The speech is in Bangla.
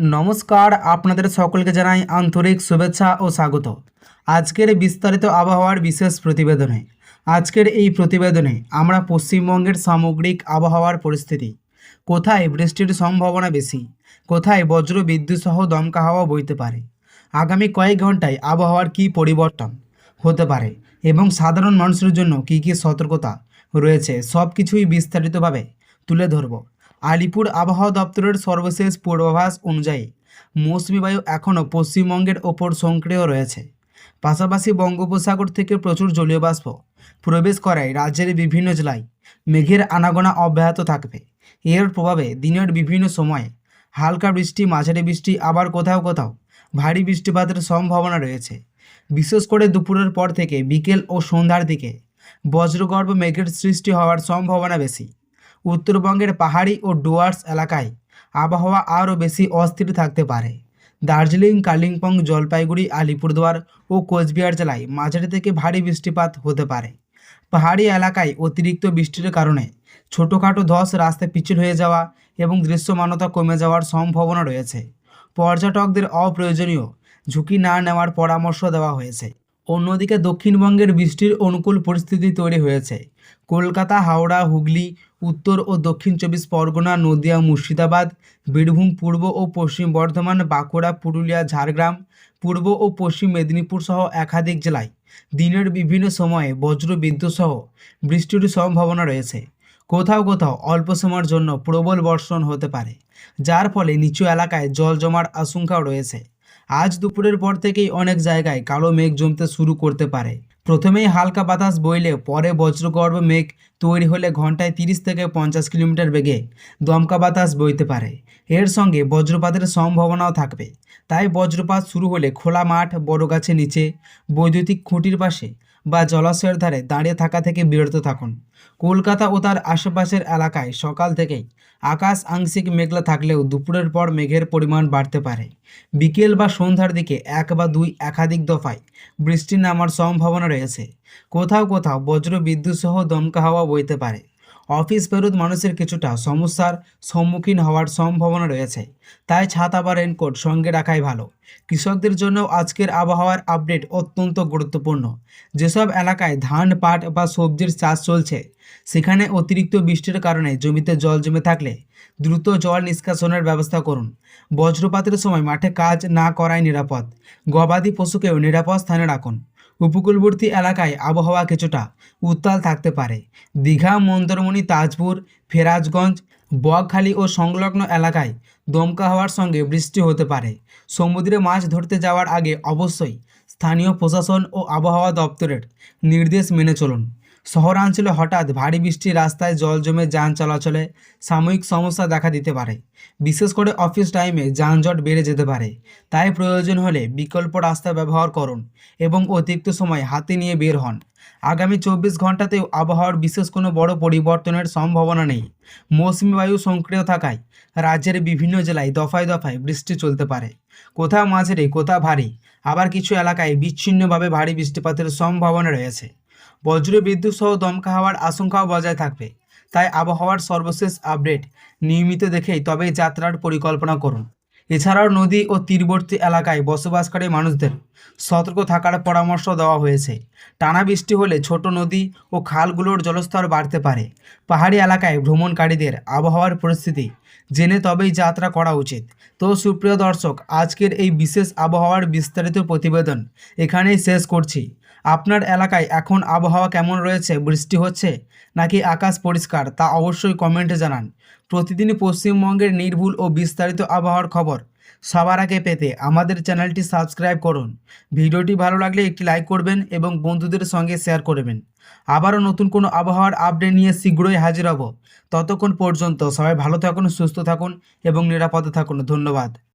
নমস্কার, আপনাদের সকলকে জানাই আন্তরিক শুভেচ্ছা ও স্বাগত। আজকের বিস্তারিত আবহাওয়ার বিশেষ প্রতিবেদনে আজকের এই প্রতিবেদনে আমরা পশ্চিমবঙ্গের সামগ্রিক আবহাওয়ার পরিস্থিতি, কোথায় বৃষ্টির সম্ভাবনা বেশি, কোথায় বজ্র বিদ্যুৎ সহ দমকা হাওয়া বইতে পারে, আগামী কয়েক ঘন্টায় আবহাওয়ার কী পরিবর্তন হতে পারে এবং সাধারণ মানুষের জন্য কী কী সতর্কতা রয়েছে সব কিছুই বিস্তারিতভাবে তুলে ধরব। আলিপুর আবহাওয়া দপ্তরের সর্বশেষ পূর্বাভাস অনুযায়ী মৌসুমি বায়ু এখনও পশ্চিমবঙ্গের ওপর সক্রিয় রয়েছে। পাশাপাশি বঙ্গোপসাগর থেকে প্রচুর জলীয় বাষ্প প্রবেশ করায় রাজ্যের বিভিন্ন জেলায় মেঘের আনাগোনা অব্যাহত থাকবে। এর প্রভাবে দিনের বিভিন্ন সময়ে হালকা বৃষ্টি, মাঝারি বৃষ্টি, আবার কোথাও কোথাও ভারী বৃষ্টিপাতের সম্ভাবনা রয়েছে। বিশেষ করে দুপুরের পর থেকে বিকেল ও সন্ধ্যার দিকে বজ্রগর্ভ মেঘের সৃষ্টি হওয়ার সম্ভাবনা বেশি। উত্তরবঙ্গের পাহাড়ি ও ডুয়ার্স এলাকায় আবহাওয়া আরও বেশি অস্থির থাকতে পারে। দার্জিলিং, কালিম্পং, জলপাইগুড়ি, আলিপুরদুয়ার ও কোচবিহার জেলায় মাঝারি থেকে ভারী বৃষ্টিপাত হতে পারে। পাহাড়ি এলাকায় অতিরিক্ত বৃষ্টির কারণে ছোটোখাটো ধস, রাস্তা পিচ্ছিল হয়ে যাওয়া এবং দৃশ্যমানতা কমে যাওয়ার সম্ভাবনা রয়েছে। পর্যটকদের অপ্রয়োজনীয় ঝুঁকি না নেওয়ার পরামর্শ দেওয়া হয়েছে। অন্যদিকে দক্ষিণবঙ্গের বৃষ্টির অনুকূল পরিস্থিতি তৈরি হয়েছে। কলকাতা, হাওড়া, হুগলি, উত্তর ও দক্ষিণ চব্বিশ পরগনা, নদিয়া, মুর্শিদাবাদ, বীরভূম, পূর্ব ও পশ্চিম বর্ধমান, বাঁকুড়া, পুরুলিয়া, ঝাড়গ্রাম, পূর্ব ও পশ্চিম মেদিনীপুর সহ একাধিক জেলায় দিনের বিভিন্ন সময়ে বজ্র বিদ্যুৎ সহ বৃষ্টির সম্ভাবনা রয়েছে। কোথাও কোথাও অল্প সময়ের জন্য প্রবল বর্ষণ হতে পারে, যার ফলে নিচু এলাকায় জল জমার আশঙ্কাও রয়েছে। আজ দুপুরের পর থেকেই অনেক জায়গায় কালো মেঘ জমতে শুরু করতে পারে। প্রথমেই হালকা বাতাস বইলে পরে বজ্রগর্ভ মেঘ তৈরি হলে ঘন্টায় 30 থেকে 50 কিলোমিটার বেগে দমকা বাতাস বইতে পারে। এর সঙ্গে বজ্রপাতের সম্ভাবনাও থাকবে। তাই বজ্রপাত শুরু হলে খোলা মাঠ, বড় গাছের নিচে, বৈদ্যুতিক খুঁটির পাশে বা জলাশয়ের ধারে দাঁড়িয়ে থাকা থেকে বিরত থাকুন। কলকাতা ও তার আশেপাশের এলাকায় সকাল থেকেই আকাশ আংশিক মেঘলা থাকলেও দুপুরের পর মেঘের পরিমাণ বাড়তে পারে। বিকেল বা সন্ধ্যার দিকে এক বা দুই একাধিক দফায় বৃষ্টি নামার সম্ভাবনা রয়েছে। কোথাও কোথাও বজ্র বিদ্যুৎ সহ দমকা হাওয়া বইতে পারে। অফিস ফেরত মানুষের কিছুটা সমস্যার সম্মুখীন হওয়ার সম্ভাবনা রয়েছে, তাই ছাতা বা রেনকোট সঙ্গে রাখাই ভালো। কৃষকদের জন্য আজকের আবহাওয়ার আপডেট অত্যন্ত গুরুত্বপূর্ণ। যেসব এলাকায় ধান, পাট বা সবজির চাষ চলছে সেখানে অতিরিক্ত বৃষ্টির কারণে জমিতে জল জমে থাকলে দ্রুত জল নিষ্কাশনের ব্যবস্থা করুন। বজ্রপাতের সময় মাঠে কাজ না করাই নিরাপদ। গবাদি পশুকেও নিরাপদ স্থানে রাখুন। উপকূলবর্তী এলাকায় আবহাওয়া কিছুটা উত্তাল থাকতে পারে। দীঘা, মন্দারমণি, তাজপুর, ফেরাজগঞ্জ, বকখালি ও সংলগ্ন এলাকায় দমকা হওয়ার সঙ্গে বৃষ্টি হতে পারে। সমুদ্রে মাছ ধরতে যাওয়ার আগে অবশ্যই স্থানীয় প্রশাসন ও আবহাওয়া দপ্তরের নির্দেশ মেনে চলুন। শহরাঞ্চলে হঠাৎ ভারী বৃষ্টি, রাস্তায় জল জমে যান চলাচলে সাময়িক সমস্যা দেখা দিতে পারে। বিশেষ করে অফিস টাইমে যানজট বেড়ে যেতে পারে। তাই প্রয়োজন হলে বিকল্প রাস্তা ব্যবহার করুন এবং অতিরিক্ত সময় হাতে নিয়ে বের হন। আগামী 24 ঘন্টাতেও আবহাওয়ার বিশেষ কোনো বড় পরিবর্তনের সম্ভাবনা নেই। মৌসুমি বায়ু সক্রিয় থাকায় রাজ্যের বিভিন্ন জেলায় দফায় দফায় বৃষ্টি চলতে পারে। কোথাও মাঝারি, কোথাও ভারী, আবার কিছু এলাকায় বিচ্ছিন্নভাবে ভারী বৃষ্টিপাতের সম্ভাবনা রয়েছে। বজ্র বিদ্যুৎ সহ দমকা হওয়ার আশঙ্কাও বজায় থাকবে। তাই আবহাওয়ার সর্বশেষ আপডেট নিয়মিত দেখেই তবেই যাত্রার পরিকল্পনা করুন। এছাড়াও নদী ও তীরবর্তী এলাকায় বসবাসকারী মানুষদের সতর্ক থাকার পরামর্শ দেওয়া হয়েছে। টানা বৃষ্টি হলে ছোট নদী ও খালগুলোর জলস্তর বাড়তে পারে। পাহাড়ি এলাকায় ভ্রমণকারীদের আবহাওয়ার পরিস্থিতি জেনে তবেই যাত্রা করা উচিত। তো সুপ্রিয় দর্শক, আজকের এই বিশেষ আবহাওয়ার বিস্তারিত প্রতিবেদন এখানেই শেষ করছি। আপনার এলাকায় এখন আবহাওয়া কেমন রয়েছে? বৃষ্টি হচ্ছে নাকি আকাশ পরিষ্কার? তা অবশ্যই কমেন্টে জানান। প্রতিদিনই পশ্চিমবঙ্গের নির্ভুল ও বিস্তারিত আবহাওয়ার খবর সবার আগে পেতে আমাদের চ্যানেলটি সাবস্ক্রাইব করুন। ভিডিওটি ভালো লাগলে একটি লাইক করবেন এবং বন্ধুদের সঙ্গে শেয়ার করবেন। আবারও নতুন কোনো আবহাওয়ার আপডেট নিয়ে শীঘ্রই হাজির হব। ততক্ষণ পর্যন্ত সবাই ভালো থাকুন, সুস্থ থাকুন এবং নিরাপদে থাকুন। ধন্যবাদ।